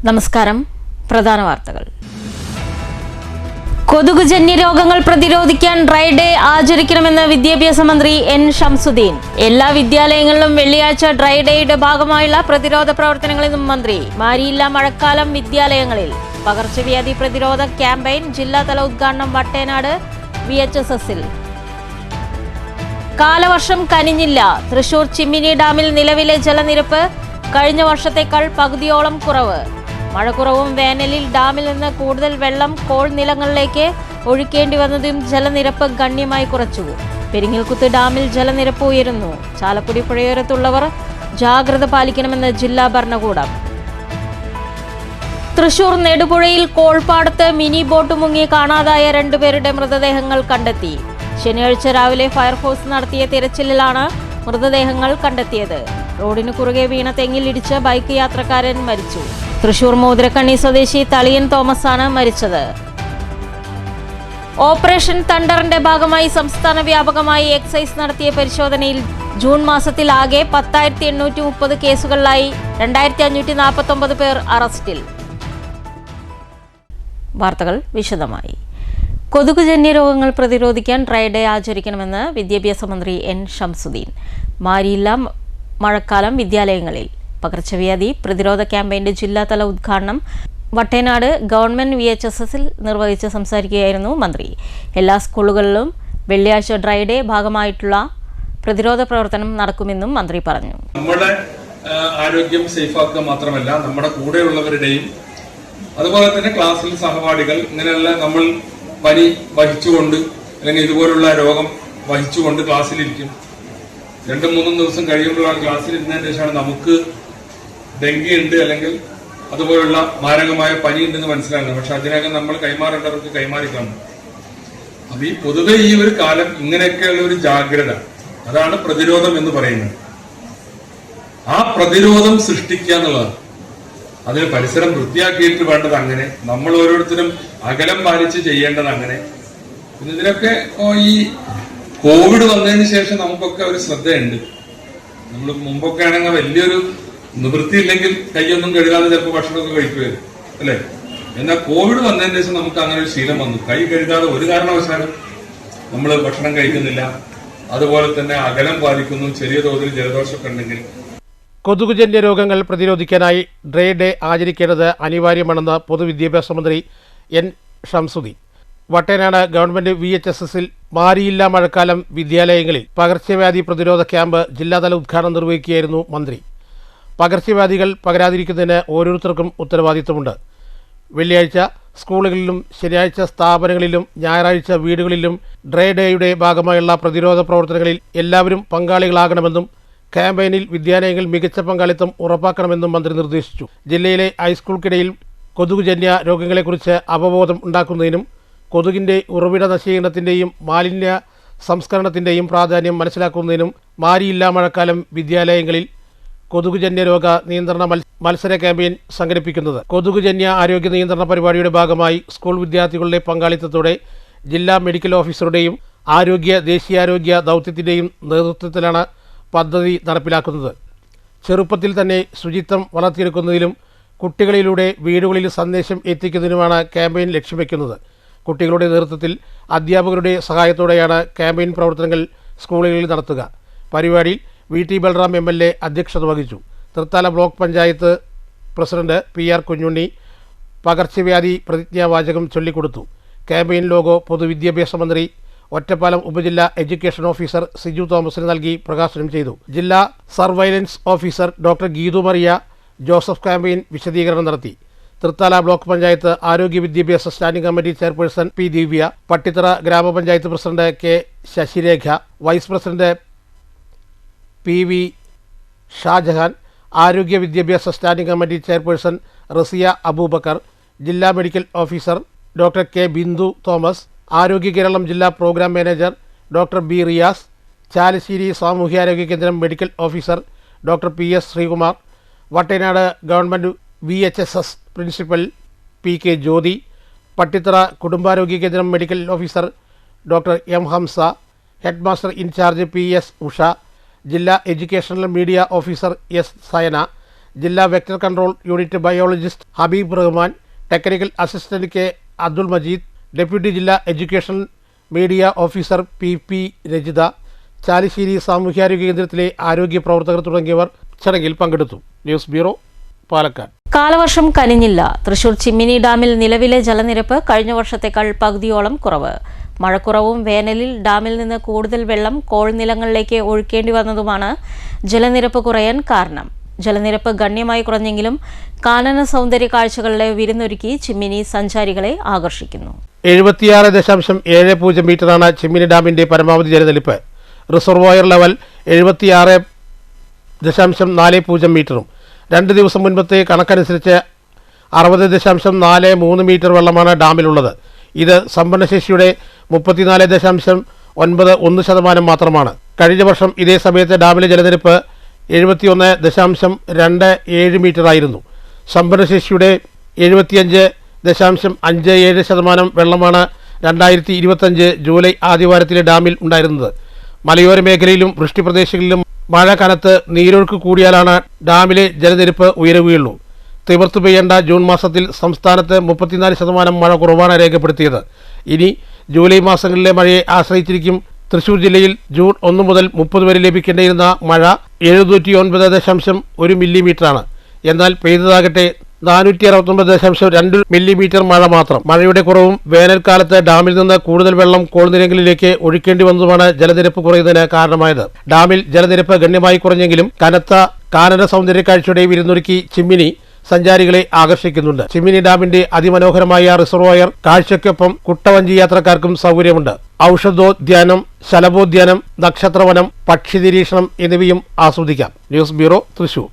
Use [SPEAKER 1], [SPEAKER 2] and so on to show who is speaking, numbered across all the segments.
[SPEAKER 1] നമസ്കാരം. പ്രധാന വാർത്തകൾ. കൊതുകുജന്യ രോഗങ്ങൾ പ്രതിരോധിക്കാൻ ഡ്രൈ ഡേ ആചരിക്കണമെന്ന് വിദ്യാഭ്യാസ മന്ത്രി എൻ ഷംസുദ്ദീൻ. എല്ലാ വിദ്യാലയങ്ങളിലും വെള്ളിയാഴ്ച ഡ്രൈ ഡേയുടെ ഭാഗമായുള്ള പ്രതിരോധ പ്രവർത്തനങ്ങളെന്നും മന്ത്രി. മാരിയില്ല മഴക്കാലം വിദ്യാലയങ്ങളിൽ. പകർച്ചവ്യാധി പ്രതിരോധ ക്യാമ്പയിൻ ജില്ലാതല ഉദ്ഘാടനം വട്ടേനാട് VHSSൽ. കാലവർഷം കനിഞ്ഞില്ല. തൃശൂർ ചിമ്മിനി ഡാമിൽ നിലവിലെ ജലനിരപ്പ് കഴിഞ്ഞ വർഷത്തേക്കാൾ പകുതിയോളം കുറവ്. മഴക്കുറവും വേനലിൽ ഡാമിൽ നിന്ന് കൂടുതൽ വെള്ളം കോൾ നിലങ്ങളിലേക്ക് ഒഴുക്കേണ്ടി വന്നതും ജലനിരപ്പ് ഗണ്യമായി കുറച്ചു. പെരിങ്ങൽകുത്ത് ഡാമിൽ ജലനിരപ്പ് ഉയരുന്നു. ചാലക്കുടി പുഴയോരത്തുള്ളവർ ജാഗ്രത പാലിക്കണമെന്ന് ജില്ലാ ഭരണകൂടം. തൃശൂർ നെടുപുഴയിൽ കോൾപ്പാടത്ത് മിനി ബോട്ട് മുങ്ങി കാണാതായ 2 പേരുടെ മൃതദേഹങ്ങൾ കണ്ടെത്തി. ശനിയാഴ്ച രാവിലെ ഫയർഫോഴ്സ് നടത്തിയ തിരച്ചിലിലാണ് മൃതദേഹങ്ങൾ കണ്ടെത്തിയത്. റോഡിന് കുറുകെ വീണ തെങ്ങിൽ ഇടിച്ച് ബൈക്ക് യാത്രക്കാരൻ മരിച്ചു. തൃശൂർ മോതിരക്കണ്ണി സ്വദേശി തളിയൻ തോമസാണ് മരിച്ചത്. ഓപ്പറേഷൻ തണ്ടറിന്റെ ഭാഗമായി സംസ്ഥാന വ്യാപകമായി എക്സൈസ് നടത്തിയ പരിശോധനയിൽ ജൂൺ മാസത്തിൽ ആകെ 10,830 കേസുകളിലായി 2,549 പേർ അറസ്റ്റിൽ. വാർത്തകൾ വിശദമായി. കൊതുകുജന്യ രോഗങ്ങൾ പ്രതിരോധിക്കാൻ ഡ്രൈ ഡേ ആചരിക്കണമെന്ന് വിദ്യാഭ്യാസ മന്ത്രി എൻ ഷംസുദ്ദീൻ. മാരിയില്ല മഴക്കാലം വിദ്യാലയങ്ങളിൽ. പകർച്ചവ്യാധി പ്രതിരോധ ക്യാമ്പയിന്റെ ജില്ലാതല ഉദ്ഘാടനം വട്ടേനാട് ഗവൺമെന്റ് VHSSൽ നിർവഹിച്ച് സംസാരിക്കുകയായിരുന്നു മന്ത്രി. എല്ലാ സ്കൂളുകളിലും വെള്ളിയാഴ്ച ഡ്രൈ ഡേ ഭാഗമായിട്ടുള്ള പ്രതിരോധ പ്രവർത്തനം നടക്കുമെന്നും മന്ത്രി പറഞ്ഞു.
[SPEAKER 2] നമ്മുടെ ആരോഗ്യം സേഫാക്കുക മാത്രമല്ല, നമ്മുടെ കൂടെയുള്ളവരുടെയും അതുപോലെ തന്നെ ക്ലാസ്സിൽ സഹപാഠികൾ ഇങ്ങനെയുള്ള നമ്മൾ പനി വഹിച്ചുകൊണ്ട് അല്ലെങ്കിൽ ഇതുപോലുള്ള രോഗം വഹിച്ചുകൊണ്ട് ക്ലാസ്സിലിരിക്കും. 2-3 ദിവസം കഴിയുമ്പോഴാണ് ക്ലാസ്സിലിരുന്നതിന് ശേഷമാണ് നമുക്ക് ഡെങ്കി ഉണ്ട് അല്ലെങ്കിൽ അതുപോലുള്ള മാരകമായ പനി ഉണ്ടെന്ന് മനസ്സിലാകുന്നത്. പക്ഷെ അതിനകം നമ്മൾ കൈമാറേണ്ടവർക്ക് കൈമാറിക്കാണ്. അപ്പൊ ഈ പൊതുവെ ഈ ഒരു കാലം ഇങ്ങനെയൊക്കെയുള്ള ഒരു ജാഗ്രത, അതാണ് പ്രതിരോധം എന്ന് പറയുന്നത്. ആ പ്രതിരോധം സൃഷ്ടിക്കുക എന്നുള്ളതാണ്. അതിന് പരിസരം വൃത്തിയാക്കിയിട്ട് വേണ്ടത് അങ്ങനെ, നമ്മൾ ഓരോരുത്തരും അകലം പാലിച്ച് ചെയ്യേണ്ടത് അങ്ങനെ. പിന്നെ ഇതിനൊക്കെ ഈ കോവിഡ് വന്നതിന് ശേഷം നമുക്കൊക്കെ ഒരു ശ്രദ്ധയുണ്ട്. നമ്മൾ മുമ്പൊക്കെ ആണെങ്കിൽ വലിയൊരു നിവൃത്തിയില്ലെങ്കിൽ കൈയൊന്നും കഴുകാതെ ചിലപ്പോൾ ഭക്ഷണമൊക്കെ കഴിക്കുമായിരുന്നു, അല്ലെ? എന്നാൽ കോവിഡ് വന്നതിന് ശേഷം നമുക്ക് അങ്ങനെ ഒരു ശീലം വന്നു. കൈ കഴുകാതെ ഒരു കാരണവശാലും നമ്മൾ ഭക്ഷണം കഴിക്കുന്നില്ല. അതുപോലെ തന്നെ അകലം പാലിക്കുന്നു. ചെറിയ തോതിൽ ജലദോഷമൊക്കെ ഉണ്ടെങ്കിൽ.
[SPEAKER 3] കൊതുകുജന്യ രോഗങ്ങൾ പ്രതിരോധിക്കാനായി ഡ്രൈ ഡേ ആചരിക്കേണ്ടത് അനിവാര്യമാണെന്ന് പൊതുവിദ്യാഭ്യാസ മന്ത്രി എൻ ഷംസുദ്ദീൻ. വട്ടേനാട് ഗവൺമെന്റ് VHSSൽ മാരിയില്ല മഴക്കാലം വിദ്യാലയങ്ങളിൽ പകർച്ചവ്യാധി പ്രതിരോധ ക്യാമ്പ് ജില്ലാതല ഉദ്ഘാടനം നിർവഹിക്കുകയായിരുന്നു മന്ത്രി. പകർച്ചവ്യാധികൾ പകരാതിരിക്കുന്നതിന് ഓരോരുത്തർക്കും ഉത്തരവാദിത്തമുണ്ട്. വെള്ളിയാഴ്ച സ്കൂളുകളിലും ശനിയാഴ്ച സ്ഥാപനങ്ങളിലും ഞായറാഴ്ച വീടുകളിലും ഡ്രൈ ഡേയുടെ ഭാഗമായുള്ള പ്രതിരോധ പ്രവർത്തനങ്ങളിൽ എല്ലാവരും പങ്കാളികളാകണമെന്നും ക്യാമ്പയിനിൽ വിദ്യാലയങ്ങൾ മികച്ച പങ്കാളിത്തം ഉറപ്പാക്കണമെന്നും മന്ത്രി നിർദ്ദേശിച്ചു. ജില്ലയിലെ ഹൈസ്കൂൾക്കിടയിൽ കൊതുകുജന്യ രോഗങ്ങളെക്കുറിച്ച് അവബോധം ഉണ്ടാക്കുന്നതിനും കൊതുകിൻ്റെ ഉറവിട നശീകരണത്തിൻ്റെയും മാലിന്യ സംസ്കരണത്തിൻ്റെയും പ്രാധാന്യം മനസ്സിലാക്കുന്നതിനും മാരിയില്ല മഴക്കാലം വിദ്യാലയങ്ങളിൽ കൊതുകുജന്യ രോഗ നിയന്ത്രണ മത്സര ക്യാമ്പയിൻ സംഘടിപ്പിക്കുന്നത്. കൊതുകുജന്യ ആരോഗ്യ നിയന്ത്രണ പരിപാടിയുടെ ഭാഗമായി സ്കൂൾ വിദ്യാർത്ഥികളുടെ പങ്കാളിത്തത്തോടെ ജില്ലാ മെഡിക്കൽ ഓഫീസറുടെയും ദേശീയാരോഗ്യ ദൗത്യത്തിൻ്റെയും നേതൃത്വത്തിലാണ് പദ്ധതി നടപ്പിലാക്കുന്നത്. ചെറുപ്പത്തിൽ തന്നെ ശുചിത്വം വളർത്തിയെടുക്കുന്നതിലും കുട്ടികളിലൂടെ വീടുകളിൽ സന്ദേശം എത്തിക്കുന്നതിനുമാണ് ക്യാമ്പയിൻ ലക്ഷ്യം വയ്ക്കുന്നത്. കുട്ടികളുടെ നേതൃത്വത്തിൽ അധ്യാപകരുടെ സഹായത്തോടെയാണ് ക്യാമ്പയിൻ പ്രവർത്തനങ്ങൾ സ്കൂളുകളിൽ നടത്തുക. പരിപാടിയിൽ VT ബൽറാം MLA അധ്യക്ഷത വഹിച്ചു. Thrithala block panchayat president PR Kunjunni പകർച്ചവ്യാധി പ്രതിജ്ഞാവാചകം ചൊല്ലിക്കൊടുത്തു. ക്യാമ്പയിൻ ലോഗോ പൊതുവിദ്യാഭ്യാസ മന്ത്രി ഒറ്റപ്പാലം ഉപജില്ലാ എഡ്യൂക്കേഷൻ ഓഫീസർ സിജു തോമസിന് നൽകി പ്രകാശനം ചെയ്തു. ജില്ലാ surveillance officer doctor Geethu Mariya Joseph campaign വിശദീകരണം നടത്തി. തൃത്താല ബ്ലോക്ക് പഞ്ചായത്ത് ആരോഗ്യ വിദ്യാഭ്യാസ standing committee chairperson P Divya, Pattithara ഗ്രാമപഞ്ചായത്ത് president K Sasirekha, vice president PV Shajahan, ആരോഗ്യ വിദ്യാഭ്യാസ standing committee chairperson Raziya Aboobacker, ജില്ലാ medical officer doctor K Bindu Thomas, ആരോഗ്യ കേരളം ജില്ലാ program manager doctor B Riyas, Chalissery സാമൂഹ്യാരോഗ്യ കേന്ദ്രം medical officer doctor PS Sreekumar, Vattenad government VHSS principal PK Jyothi, Pattithara കുടുംബാരോഗ്യ കേന്ദ്രം medical officer doctor M Hamsa, head master in charge PS Usha, ജില്ലാ educational media officer S Sayana, ജില്ലാ vector control unit biologist Habeeb Rahman, technical assistant K Abdul Majeed, deputy ജില്ലാ education media officer P Rajitha, Chalissery സാമൂഹ്യാരോഗ്യ കേന്ദ്രത്തിലെ ആരോഗ്യ പ്രവർത്തകർ തുടങ്ങിയവർ ചടങ്ങിൽ പങ്കെടുത്തു. News bureau, Palakkad.
[SPEAKER 1] കാലവർഷം കനിഞ്ഞില്ല. തൃശൂർ ചിമ്മിനി ഡാമിൽ നിലവിലെ ജലനിരപ്പ് കഴിഞ്ഞ വർഷത്തേക്കാൾ പകുതിയോളം കുറവ്. മഴക്കുറവും വേനലിൽ ഡാമിൽ നിന്ന് കൂടുതൽ വെള്ളം കോൾനിലങ്ങളിലേക്ക് ഒഴുക്കേണ്ടി വന്നതുമാണ് ജലനിരപ്പ് കുറയാൻ കാരണം. ജലനിരപ്പ് ഗണ്യമായി കുറഞ്ഞെങ്കിലും കാനന സൗന്ദര്യ കാഴ്ചകളുടെ വിരുന്നൊരുക്കി ചിമ്മിനി സഞ്ചാരികളെ ആകർഷിക്കുന്നു.
[SPEAKER 3] 76.70 മീറ്ററാണ് ചിമ്മിനി ഡാമിന്റെ പരമാവധി ജലനിരപ്പ്. റിസർവോയർ ലെവൽ 76.40 മീറ്ററും 2 ദിവസം മുൻപത്തെ കണക്കനുസരിച്ച് 60.43 മീറ്റർ വെള്ളമാണ് ഡാമിലുള്ളത്. ഇത് സംഭരണശേഷിയുടെ 34.91% മാത്രമാണ്. കഴിഞ്ഞ വർഷം ഇതേ സമയത്ത് ഡാമിലെ ജലനിരപ്പ് 71.27 മീറ്റർ ആയിരുന്നു. സംഭരണശേഷിയുടെ 75.57% വെള്ളമാണ് 2025 ജൂലൈ ആദ്യവാരത്തിലെ ഡാമിൽ ഉണ്ടായിരുന്നത്. മലയോര മേഖലയിലും വൃഷ്ടിപ്രദേശങ്ങളിലും മഴ കനത്ത് നീരൊഴുക്ക് കൂടിയാലാണ് ഡാമിലെ ജലനിരപ്പ് ഉയരുകയുള്ളൂ. തിമിർത്തു പെയ്യേണ്ട ജൂൺ മാസത്തിൽ സംസ്ഥാനത്ത് 34% മഴ കുറവാണ് രേഖപ്പെടുത്തിയത്. ഇനി ജൂലൈ മാസങ്ങളിലെ മഴയെ ആശ്രയിച്ചിരിക്കും. തൃശൂർ ജില്ലയിൽ ജൂൺ 1 മുതൽ 30 വരെ ലഭിക്കേണ്ടിയിരുന്ന മഴ 709.1 മില്ലിമീറ്ററാണ്. എന്നാൽ പെയ്തതാകട്ടെ 469.2 മില്ലിമീറ്റർ മഴ മാത്രം. മഴയുടെ കുറവും വേനൽക്കാലത്ത് ഡാമിൽ നിന്ന് കൂടുതൽ വെള്ളം കോൾനിലങ്ങളിലേക്ക് ഒഴുക്കേണ്ടി വന്നതുമാണ് ജലനിരപ്പ് കുറയുന്നതിന് കാരണമായത്. ഡാമിൽ ജലനിരപ്പ് ഗണ്യമായി കുറഞ്ഞെങ്കിലും കനത്ത കാനന സൗന്ദര്യ കാഴ്ചയുടെ വിരുന്നൊരുക്കി ചിമ്മിനി സഞ്ചാരികളെ ആകർഷിക്കുന്നുണ്ട്. ചിമ്മിനി ഡാമിന്റെ അതിമനോഹരമായ റിസർവോയർ കാഴ്ചയ്ക്കൊപ്പം കുട്ടവഞ്ചി യാത്രക്കാർക്കും സൗകര്യമുണ്ട്. ഔഷധോദ്യാനം, ശലഭോദ്യാനം, നക്ഷത്രവനം, പക്ഷി നിരീക്ഷണം എന്നിവയും ആസ്വദിക്കാം. News bureau, Thrissur.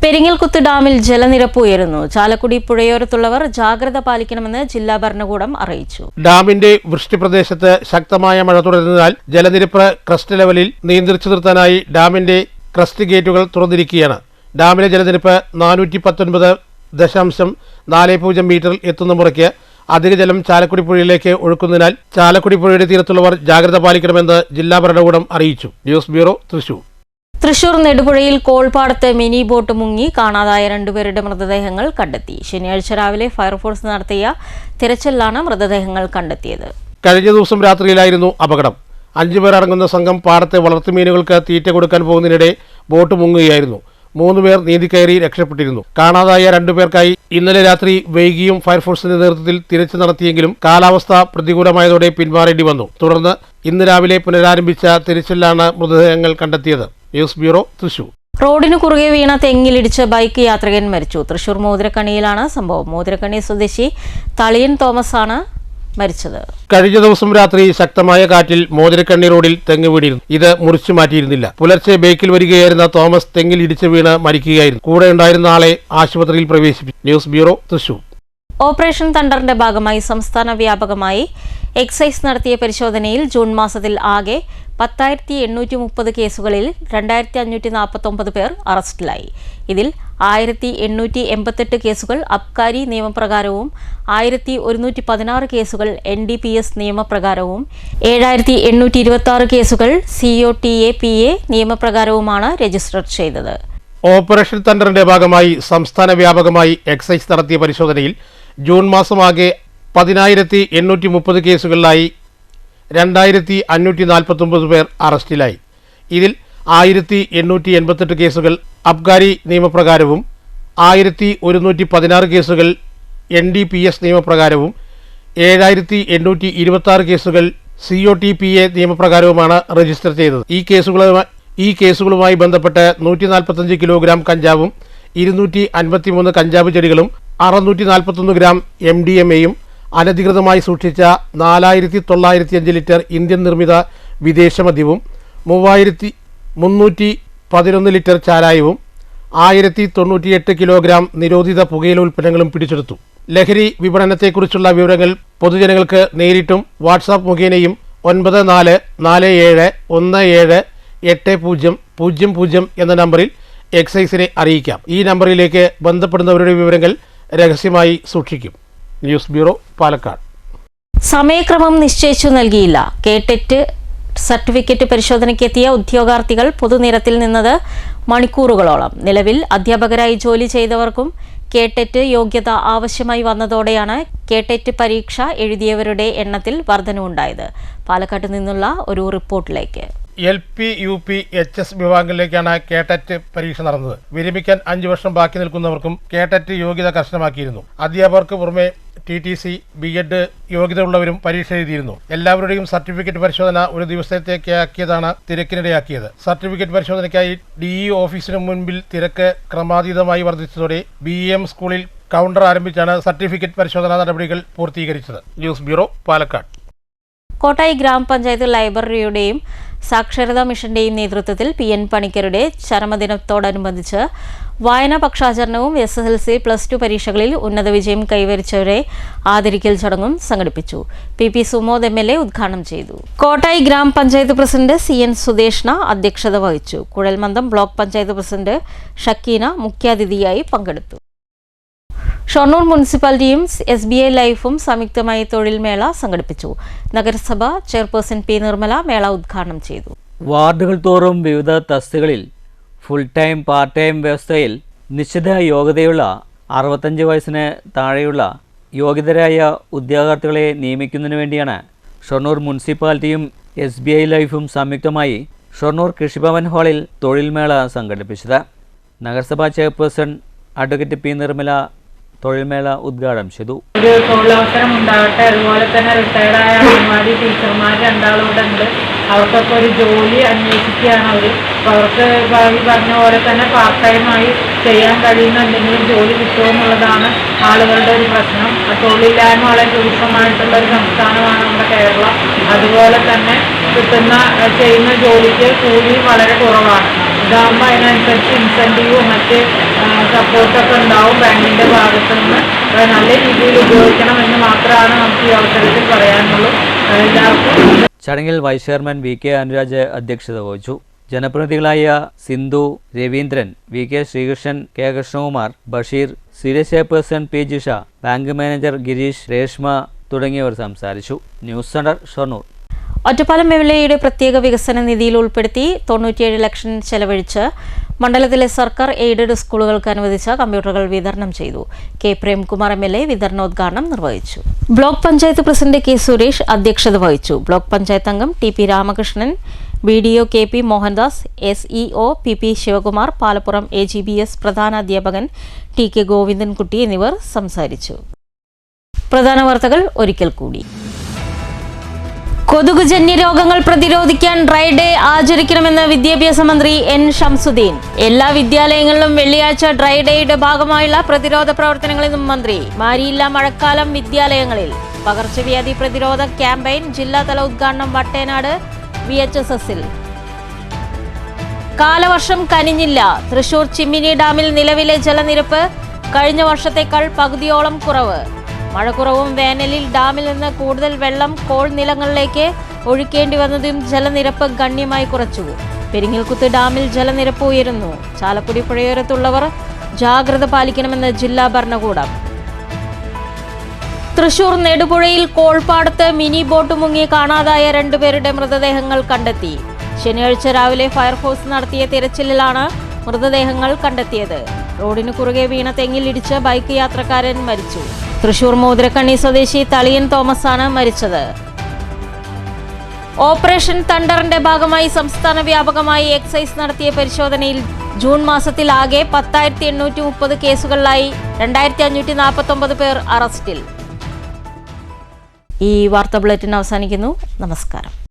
[SPEAKER 1] പെരിങ്ങൽകുത്ത് ഡാമിൽ ജലനിരപ്പ് ഉയരുന്നു. ചാലക്കുടി പുഴയോരത്തുള്ളവർ ജാഗ്രത പാലിക്കണമെന്ന് ജില്ലാ ഭരണകൂടം അറിയിച്ചു.
[SPEAKER 3] ഡാമിന്റെ വൃഷ്ടിപ്രദേശത്ത് ശക്തമായ മഴ തുടരുന്നതിനാൽ ജലനിരപ്പ് ക്രസ്റ്റ് ലെവലിൽ നിയന്ത്രിച്ചു നിർത്താനായി ഡാമിന്റെ ക്രസ്റ്റ് ഗേറ്റുകൾ തുറന്നിരിക്കുകയാണ്. ഡാമിലെ ജലനിരപ്പ് 419.40 മീറ്ററിൽ എത്തുന്ന മുറയ്ക്ക് അധിക ജലം ചാലക്കുടി പുഴയിലേക്ക് ഒഴുക്കുന്നതിനാൽ ചാലക്കുടി പുഴയുടെ തീരത്തുള്ളവർ ജാഗ്രത പാലിക്കണമെന്ന് ജില്ലാ ഭരണകൂടം അറിയിച്ചു. News bureau, Thrissur.
[SPEAKER 1] തൃശൂർ നെടുപുഴയിൽ കോൾപ്പാടത്ത് മിനി ബോട്ട് മുങ്ങി കാണാതായ 2 പേരുടെ മൃതദേഹങ്ങൾ കണ്ടെത്തി. ശനിയാഴ്ച രാവിലെ ഫയർഫോഴ്സ് നടത്തിയ തിരച്ചിലാണ് മൃതദേഹങ്ങൾ കണ്ടെത്തിയത്.
[SPEAKER 3] കഴിഞ്ഞ ദിവസം രാത്രിയിലായിരുന്നു അപകടം. 5 പേർ അടങ്ങുന്ന സംഘം പാടത്തെ വളർത്തുമീനുകൾക്ക് തീറ്റ കൊടുക്കാൻ പോകുന്നതിനിടെ ബോട്ട് മുങ്ങുകയായിരുന്നു. 3 പേർ നീന്തിക്കയറി രക്ഷപ്പെട്ടിരുന്നു. കാണാതായ 2 പേർക്കായി ഇന്നലെ രാത്രി വൈകിയും ഫയർഫോഴ്സിന്റെ നേതൃത്വത്തിൽ തിരച്ചിൽ നടത്തിയെങ്കിലും കാലാവസ്ഥ പ്രതികൂലമായതോടെ പിന്മാറേണ്ടി വന്നു. തുടർന്ന് ഇന്ന് രാവിലെ പുനരാരംഭിച്ച തിരച്ചിലാണ് മൃതദേഹങ്ങൾ കണ്ടെത്തിയത്. News bureau, Thrissur.
[SPEAKER 1] റോഡിനു കുറുകെ വീണ തെങ്ങിലിടിച്ച് ബൈക്ക് യാത്രികൻ മരിച്ചു. തൃശൂർ മോതിരക്കണിയിലാണ് സംഭവം. മോതിരക്കണി സ്വദേശി തളിയൻ തോമസ് ആണ് മരിച്ചത്.
[SPEAKER 3] കഴിഞ്ഞ ദിവസം രാത്രി ശക്തമായ കാറ്റിൽ മോതിരക്കണ്ണി റോഡിൽ തെങ്ങ് വീണിരുന്നു. ഇത് മുറിച്ചു മാറ്റിയിരുന്നില്ല. പുലർച്ചെ ബൈക്കിൽ വരികയായിരുന്ന തോമസ് തെങ്ങിൽ ഇടിച്ച് വീണ് മരിക്കുകയായിരുന്നു. കൂടെ ഉണ്ടായിരുന്ന ആളെ ആശുപത്രിയിൽ പ്രവേശിപ്പിച്ചു. News bureau, Thrissur.
[SPEAKER 1] ഓപ്പറേഷൻ തണ്ടറിന്റെ ഭാഗമായി സംസ്ഥാന വ്യാപകമായി എക്സൈസ് നടത്തിയ പരിശോധനയിൽ ജൂൺ മാസത്തിൽ ആകെ 10,830 കേസുകളിൽ 2,549 പേർ അറസ്റ്റിലായി. ഇതിൽ 1,888 കേസുകൾ അബ്കാരി നിയമപ്രകാരവും 1,116 കേസുകൾ NDPS നിയമപ്രകാരവും 7,826 കേസുകൾ COTAPA നിയമപ്രകാരവുമാണ് രജിസ്റ്റർ ചെയ്തത്.
[SPEAKER 3] ഓപ്പറേഷൻ തണ്ടറിന്റെ ഭാഗമായി സംസ്ഥാന വ്യാപകമായി എക്സൈസ് നടത്തിയ പരിശോധനയിൽ ജൂൺ മാസമാകെ 10,830 കേസുകളിലായി 2,549 പേർ അറസ്റ്റിലായി. ഇതിൽ 1,888 കേസുകൾ അബ്കാരി നിയമപ്രകാരവും 1,116 കേസുകൾ NDPS നിയമപ്രകാരവും 7,826 കേസുകൾ COTAPA നിയമപ്രകാരവുമാണ് രജിസ്റ്റർ ചെയ്തത്. ഈ കേസുകളുമായി ബന്ധപ്പെട്ട് 145 കിലോഗ്രാം കഞ്ചാവും 253 കഞ്ചാവ് ചെടികളും 641 ഗ്രാം MDMAയും അനധികൃതമായി സൂക്ഷിച്ച 4,905 ലിറ്റർ ഇന്ത്യൻ നിർമ്മിത വിദേശ മദ്യവും 3,311 ലിറ്റർ ചാരായവും 1,098 കിലോഗ്രാം നിരോധിത പുകയില ഉൽപ്പന്നങ്ങളും പിടിച്ചെടുത്തു. ലഹരി വിപണനത്തെക്കുറിച്ചുള്ള വിവരങ്ങൾ പൊതുജനങ്ങൾക്ക് നേരിട്ടും വാട്സാപ്പ് മുഖേനയും 9447178000 എന്ന നമ്പറിൽ എക്സൈസിനെ അറിയിക്കാം. ഈ നമ്പറിലേക്ക് ബന്ധപ്പെടുന്നവരുടെ വിവരങ്ങൾ രഹസ്യമായി സൂക്ഷിക്കും. News bureau, Palakkad.
[SPEAKER 1] സമയക്രമം നിശ്ചയിച്ചു നൽകിയില്ല. കേട്ടെറ്റ് സർട്ടിഫിക്കറ്റ് പരിശോധനയ്ക്കെത്തിയ ഉദ്യോഗാർത്ഥികൾ പൊതുനിരത്തിൽ നിന്നത് മണിക്കൂറുകളോളം. നിലവിൽ അധ്യാപകരായി ജോലി ചെയ്തവർക്കും കേടെറ്റ് യോഗ്യത ആവശ്യമായി വന്നതോടെയാണ് കേടെറ്റ് പരീക്ഷ എഴുതിയവരുടെ എണ്ണത്തിൽ വർധനവുണ്ടായത്. പാലക്കാട്ട് നിന്നുള്ള ഒരു റിപ്പോർട്ടിലേക്ക്.
[SPEAKER 3] LP, UP, HS വിഭാഗങ്ങളിലേക്കാണ് കേടെറ്റ് പരീക്ഷ നടന്നത്. വിരമിക്കാൻ 5 വർഷം ബാക്കി നിൽക്കുന്നവർക്കും കേടെറ്റ് യോഗ്യത കർശനമാക്കിയിരുന്നു. അധ്യാപകർക്ക് പുറമെ TTC, B.Ed യോഗ്യത ഉള്ളവരും പരീക്ഷ എഴുതിയിരുന്നു. എല്ലാവരുടെയും സർട്ടിഫിക്കറ്റ് പരിശോധന ഒരു ദിവസത്തേക്കാക്കിയതാണ് തിരക്കിനിടയാക്കിയത്. സർട്ടിഫിക്കറ്റ് പരിശോധനയ്ക്കായി DE ഓഫീസിന് മുൻപിൽ തിരക്ക് ക്രമാതീതമായി വർദ്ധിച്ചതോടെ BEM സ്കൂളിൽ കൗണ്ടർ ആരംഭിച്ചാണ് സർട്ടിഫിക്കറ്റ് പരിശോധനാ നടപടികൾ പൂർത്തീകരിച്ചത്. News bureau, Palakkad.
[SPEAKER 1] കോട്ടായി ഗ്രാമപഞ്ചായത്ത് ലൈബ്രറിയുടെയും സാക്ഷരതാ മിഷന്റെയും നേതൃത്വത്തിൽ PN പണിക്കരുടെ ചരമദിനത്തോടനുബന്ധിച്ച് വായനാ പക്ഷാചരണവും SSLC, +2 പരീക്ഷകളിൽ ഉന്നത വിജയം കൈവരിച്ചവരെ ആദരിക്കൽ ചടങ്ങും സംഘടിപ്പിച്ചു. PP സുമോദ് MLA ഉദ്ഘാടനം ചെയ്തു. കോട്ടായി ഗ്രാമപഞ്ചായത്ത് പ്രസിഡന്റ് CN സുദേഷ്ണ അധ്യക്ഷത വഹിച്ചു. കുഴൽമന്ദം ബ്ലോക്ക് പഞ്ചായത്ത് പ്രസിഡന്റ് ഷക്കീന മുഖ്യാതിഥിയായി പങ്കെടുത്തു. ഷൊർണൂർ മുനിസിപ്പാലിറ്റിയും SBI ലൈഫും സംയുക്തമായി തൊഴിൽ മേള സംഘടിപ്പിച്ചു. നഗരസഭ ചെയർപേഴ്സൺ P. നിർമ്മല മേള ഉദ്ഘാടനം ചെയ്തു.
[SPEAKER 4] വാർഡുകൾ തോറും വിവിധ തസ്തികകളിൽ ഫുൾ ടൈം, പാർട്ട് ടൈം വ്യവസ്ഥയിൽ നിശ്ചിത യോഗ്യതയുള്ള 65 വയസ്സിന് താഴെയുള്ള യോഗ്യതരായ ഉദ്യോഗാർത്ഥികളെ നിയമിക്കുന്നതിന് വേണ്ടിയാണ് ഷൊർണൂർ മുനിസിപ്പാലിറ്റിയും SBI ലൈഫും സംയുക്തമായി ഷൊർണൂർ കൃഷിഭവൻ ഹാളിൽ തൊഴിൽ മേള സംഘടിപ്പിച്ചത്. നഗരസഭാ ചെയർപേഴ്സൺ അഡ്വക്കേറ്റ് P. നിർമ്മല തൊഴിൽമേള ഉദ്ഘാടനം ചെയ്തു.
[SPEAKER 5] ഒരു തൊഴിലവസരം ഉണ്ടാകട്ടെ. അതുപോലെ തന്നെ റിട്ടയർഡായ അംഗൻവാടി ടീച്ചർമാർ 2 ഇവിടെ ഉണ്ട്. അവർക്കൊക്കെ ഒരു ജോലി അന്വേഷിക്കുകയാണ് അവർ. അപ്പോൾ അവർക്ക് ഈ പറഞ്ഞ പോലെ തന്നെ പാർട്ട് ടൈമായി ചെയ്യാൻ കഴിയുന്ന എന്തെങ്കിലും ജോലി കിട്ടുമോ എന്നുള്ളതാണ് ആളുകളുടെ ഒരു പ്രശ്നം. തൊഴിലില്ലായ്മ വളരെ രൂക്ഷമായിട്ടുള്ള ഒരു സംസ്ഥാനമാണ് നമ്മുടെ കേരളം. അതുപോലെ തന്നെ ചെയ്യുന്ന ജോലിക്ക് കൂലി വളരെ കുറവാണ്. ഇതാകുമ്പോൾ അതിനനുസരിച്ച് ഇൻസെൻറ്റീവും മറ്റ് സപ്പോർട്ടൊക്കെ ഉണ്ടാവും ബാങ്കിൻ്റെ ഭാഗത്തു നിന്ന്. നല്ല രീതിയിൽ ഉപയോഗിക്കണമെന്ന് മാത്രമാണ് നമുക്ക് ഈ അവസരത്തിൽ പറയാനുള്ളൂ. എല്ലാവർക്കും.
[SPEAKER 4] ചടങ്ങിൽ വൈസ് ചെയർമാൻ VK അനുരാജ് അധ്യക്ഷത വഹിച്ചു. ജനപ്രതിനിധികളായ സിന്ധു, രവീന്ദ്രൻ, VK ശ്രീകൃഷ്ണൻ, K. കൃഷ്ണകുമാർ, ബഷീർ, സീരിയസ് chairperson P. Jisha, bank manager Gireesh, Reshma തുടങ്ങിയവർ സംസാരിച്ചു. News centre, Shoranur.
[SPEAKER 1] ഒറ്റപ്പാലം MLAയുടെ പ്രത്യേക വികസന നിധിയിൽ ഉൾപ്പെടുത്തി 97 ലക്ഷം ചെലവഴിച്ച് മണ്ഡലത്തിലെ സർക്കാർ എയ്ഡഡ് സ്കൂളുകൾക്ക് അനുവദിച്ച കമ്പ്യൂട്ടറുകൾ വിതരണം ചെയ്തു. K. പ്രേംകുമാർ MLA വിതരണോദ്ഘാടനം നിർവഹിച്ചു. Block panchayat president K. Suresh അധ്യക്ഷത വഹിച്ചു. ബ്ലോക്ക് പഞ്ചായത്ത് അംഗം TP Ramakrishnan, BDO KP Mohandas, SEO PP Shivakumar, Palappuram AGBS പ്രധാനാധ്യാപകൻ TK Govindankutty എന്നിവർ സംസാരിച്ചു. പ്രധാന വാർത്തകൾ ഒരിക്കൽ കൂടി. കൊതുകുജന്യ രോഗങ്ങൾ പ്രതിരോധിക്കാൻ ഡ്രൈ ഡേ ആചരിക്കണമെന്ന് വിദ്യാഭ്യാസ മന്ത്രി N. ഷംസുദ്ദീൻ. എല്ലാ വിദ്യാലയങ്ങളിലും വെള്ളിയാഴ്ച ഡ്രൈ ഡേയുടെ ഭാഗമായുള്ള പ്രതിരോധ പ്രവർത്തനങ്ങളെന്നും മന്ത്രി. മാരിയില്ല മഴക്കാലം വിദ്യാലയങ്ങളിൽ. പകർച്ചവ്യാധി പ്രതിരോധ ക്യാമ്പയിൻ ജില്ലാതല ഉദ്ഘാടനം വട്ടേനാട് VHSSൽ. കാലവർഷം കനിഞ്ഞില്ല. തൃശൂർ ചിമ്മിനി ഡാമിൽ നിലവിലെ ജലനിരപ്പ് കഴിഞ്ഞ വർഷത്തേക്കാൾ പകുതിയോളം കുറവ്. മഴക്കുറവും വേനലിൽ ഡാമിൽ നിന്ന് കൂടുതൽ വെള്ളം കോൾ നിലങ്ങളിലേക്ക് ഒഴുക്കേണ്ടി വന്നതും ജലനിരപ്പ് ഗണ്യമായി കുറച്ചു. പെരിങ്ങൽകുത്ത് ഡാമിൽ ജലനിരപ്പ് ഉയരുന്നു. ചാലക്കുടി പുഴയോരത്തുള്ളവർ ജാഗ്രത പാലിക്കണമെന്ന് ജില്ലാ ഭരണകൂടം. തൃശൂർ നെടുപുഴയിൽ കോൾപ്പാടത്ത് മിനി ബോട്ട് മുങ്ങി കാണാതായ 2 പേരുടെ മൃതദേഹങ്ങൾ കണ്ടെത്തി. ശനിയാഴ്ച രാവിലെ ഫയർഫോഴ്സ് നടത്തിയ തിരച്ചിലിലാണ് മൃതദേഹങ്ങൾ കണ്ടെത്തിയത്. റോഡിന് കുറുകെ വീണ തെങ്ങിൽ ഇടിച്ച് ബൈക്ക് യാത്രക്കാരൻ മരിച്ചു. തൃശൂർ മൂതിരക്കണ്ണി സ്വദേശി തളിയൻ തോമസാണ് മരിച്ചത്. ഓപ്പറേഷൻ തണ്ടറിന്റെ ഭാഗമായി സംസ്ഥാന വ്യാപകമായി എക്സൈസ് നടത്തിയ പരിശോധനയിൽ ജൂൺ മാസത്തിൽ ആകെ 10,830 കേസുകളിലായി 2,549 പേർ അറസ്റ്റിൽ. ഈ വാർത്താ ബുള്ളറ്റിൻ അവസാനിക്കുന്നു. നമസ്കാരം.